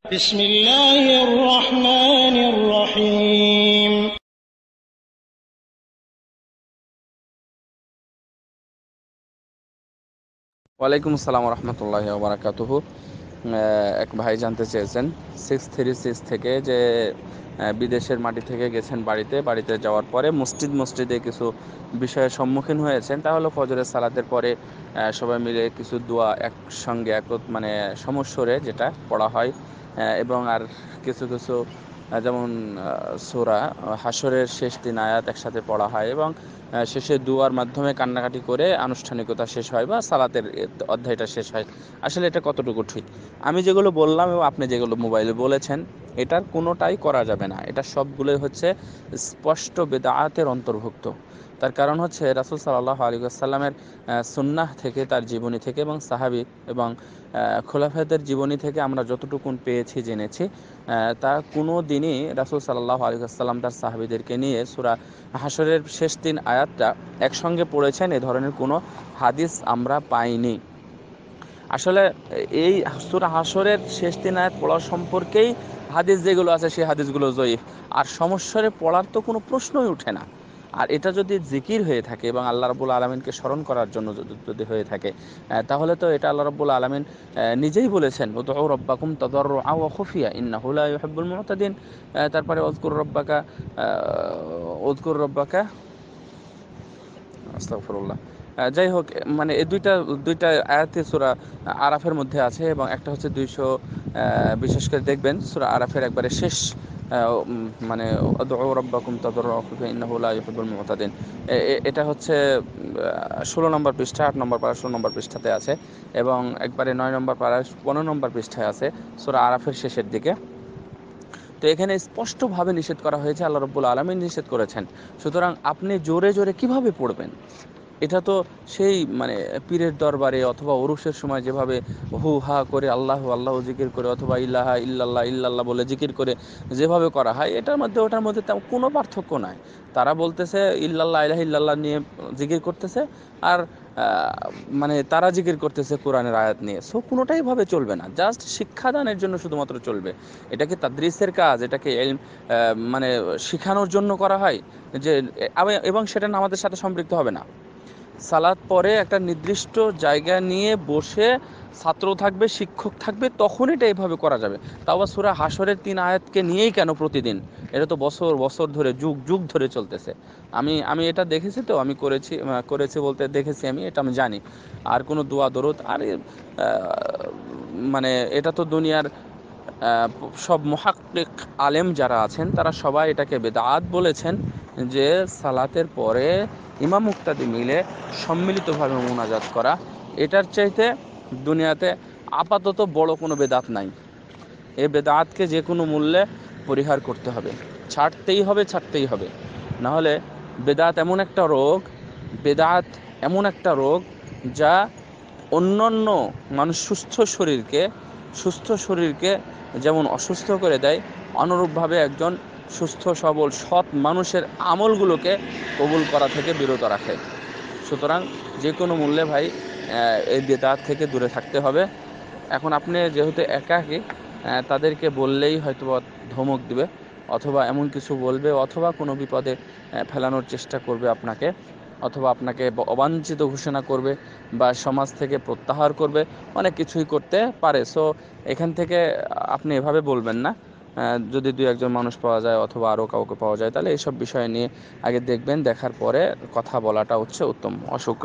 بسم الله الرحمن الرحيم ওয়ালাইকুম আসসালাম রহমতুল্লাহি ওয়া বারাকাতুহু। এক ভাই জানতে চেয়েছেন 636 থেকে যে বিদেশের মাটি থেকে গেছেন বাড়িতে যাওয়ার পরে মসজিদে কিছু বিষয়ের সম্মুখীন হয়েছেন। তা হলো ফজরের সালাতের পরে সবাই মিলে কিছু দোয়া একসঙ্গে মানে সমস্বরে যেটা পড়া হয়, এবং আর কিছু কিছু যেমন সূরা হাশরের শেষ 3 আয়াত একসাথে পড়া হয়, এবং শেষে দুয়ার মাধ্যমে কান্নাকাটি করে আনুষ্ঠানিকতা শেষ হয় বা সালাতের অধ্যায়টা শেষ হয়। আসলে এটা কতটুকু ঠিক? আমি যেগুলো বললাম এবং আপনি যেগুলো মোবাইলে বলেছেন, এটার কোনোটাই করা যাবে না। এটা সবগুলোই হচ্ছে স্পষ্ট বেদাআতের অন্তর্ভুক্ত। তার কারণ হচ্ছে রাসূল সাল্লাল্লাহু আলাইহি ওয়াসাল্লামের সুন্নাহ থেকে, তার জীবনী থেকে এবং সাহাবী এবং খোলাফায়েদের জীবনী থেকে আমরা যতটুকুন পেয়েছি, জেনেছি, তা কোনো দিনই রাসূল সাল্লাল্লাহু আলাইহি ওয়াসাল্লাম তার সাহাবীদেরকে নিয়ে সূরা হাশরের শেষ 3 আয়াতটা একসঙ্গে পড়েছেন এ ধরনের কোনো হাদিস আমরা পাইনি। আসলে এই সূরা হাশরের শেষ 3 আয়াত পড়া সম্পর্কেই হাদিস যেগুলো আছে সেই হাদিসগুলো জয়ীফ। আর সমস্বরে পড়ার তো কোনো প্রশ্নই ওঠে না। আর এটা যদি জিকির হয়ে থাকে এবং আল্লাহ রাব্বুল আলামিনকে স্মরণ করার জন্য যদি হয়ে থাকে, তাহলে তো এটা আল্লাহ রাব্বুল আলামিন নিজেই বলেছেন, উদউ রাব্বাকুম তাদাররুআ ওয়া খুফিয়া ইন্নাহু লা ইউহিব্বুল মুতাদিন। তারপরে উযকুর রব্বাকা আস্তাগফিরুল্লাহ। যাই হোক, মানে এই দুইটা আয়াতে সূরা আরাফের মধ্যে আছে, এবং একটা হচ্ছে 200, বিশেষ করে দেখবেন সূরা আরাফের একবারে শেষ, মানে উদউ রাব্বাকুম তাদাররুআ ওয়া খুফিয়া ইন্নাহু লা ইউহিব্বুল মুতাদিন। এটা হচ্ছে 16 নম্বর পৃষ্ঠা, 8 নম্বর পারা 16 নম্বর পৃষ্ঠাতে আছে, এবং একবারে 9 নম্বর পারা 15 নম্বর পৃষ্ঠায় আছে সূরা আরাফের শেষের দিকে। তো এখানে স্পষ্টভাবে নিষেধ করা হয়েছে, আল্লাহ রাব্বুল আলামিন নিষেধ করেছেন। সুতরাং আপনি জোরে জোরে কিভাবে পড়বেন? এটা তো সেই মানে পীরের দরবারে অথবা ওরসের সময় যেভাবে হু হা করে আল্লাহ আল্লাহ জিকির করে, অথবা ইলাহা ইল্লাল্লাহ ইল্লাল্লাহ বলে জিকির করে যেভাবে করা হয়, এটার মধ্যে ওটার মধ্যে তেমন কোনো পার্থক্য নাই। তারা বলতেছে ইল্লাল্লাহ ইলাহা ইল্লাল্লাহ নিয়ে জিকির করতেছে, আর মানে তারা জিকির করতেছে কোরআনের আয়াত নিয়ে। সো কোনোটাই ভাবে চলবে না, জাস্ট শিক্ষাদানের জন্য শুধুমাত্র চলবে। এটাকে তাদরিসের কাজ, এটাকে মানে শিখানোর জন্য করা হয় যে, এবং সেটা নামাজের সাথে সম্পৃক্ত হবে না। সালাত পরে একটা নির্দিষ্ট জায়গা নিয়ে বসে ছাত্র থাকবে, শিক্ষক থাকবে, তখন এটা এইভাবে করা যাবে। তাও আবার সূরা হাশরের 3 আয়াতকে নিয়েই কেন প্রতিদিন? এটা তো বছর বছর ধরে, যুগ যুগ ধরে চলতেছে। আমি এটা দেখেছি, তো আমি করেছি বলতে দেখেছি, এটা আমি জানি। আর কোনো দোয়া দরুদ আর মানে এটা তো দুনিয়ার সব মুহাক্কিক আলেম যারা আছেন তারা সবাই এটাকে বেদাত বলেছেন, যে সালাতের পরে ইমাম মুক্তাদি মিলে সম্মিলিতভাবে মুনাজাত করা, এটার চাইতে দুনিয়াতে আপাতত বড় কোনো বেদাত নাই। এই বেদাতকে যে কোনো মূল্যে পরিহার করতে হবে, ছাড়তেই হবে। নাহলে বেদাত এমন একটা রোগ, বেদাত এমন একটা রোগ যা অন্যান্য মানুষ সুস্থ শরীরকে যেমন অসুস্থ করে দেয়, অনুরূপভাবে একজন সুস্থ সবল সৎ মানুষের আমলগুলোকে কবুল করা থেকে বিরত রাখে। সুতরাং যে কোনো মূল্যে ভাই এই বেদাত থেকে দূরে থাকতে হবে। এখন আপনি যেহেতু একাকী, তাদেরকে বললেই হয়তো ধমক দিবে, অথবা এমন কিছু বলবে, অথবা কোনো বিপদে ফেলানোর চেষ্টা করবে আপনাকে, অথবা আপনাকে অবাঞ্ছিত ঘোষণা করবে, বা সমাজ থেকে প্রত্যাহার করবে, অনেক কিছুই করতে পারে। সো এখান থেকে আপনি এভাবে বলবেন না। যদি 2-1 মানুষ পাওয়া যায় অথবা আরও কাউকে পাওয়া যায়, তাহলে এইসব বিষয় নিয়ে আগে দেখবেন, দেখার পরে কথা বলাটা হচ্ছে উত্তম। অসুখ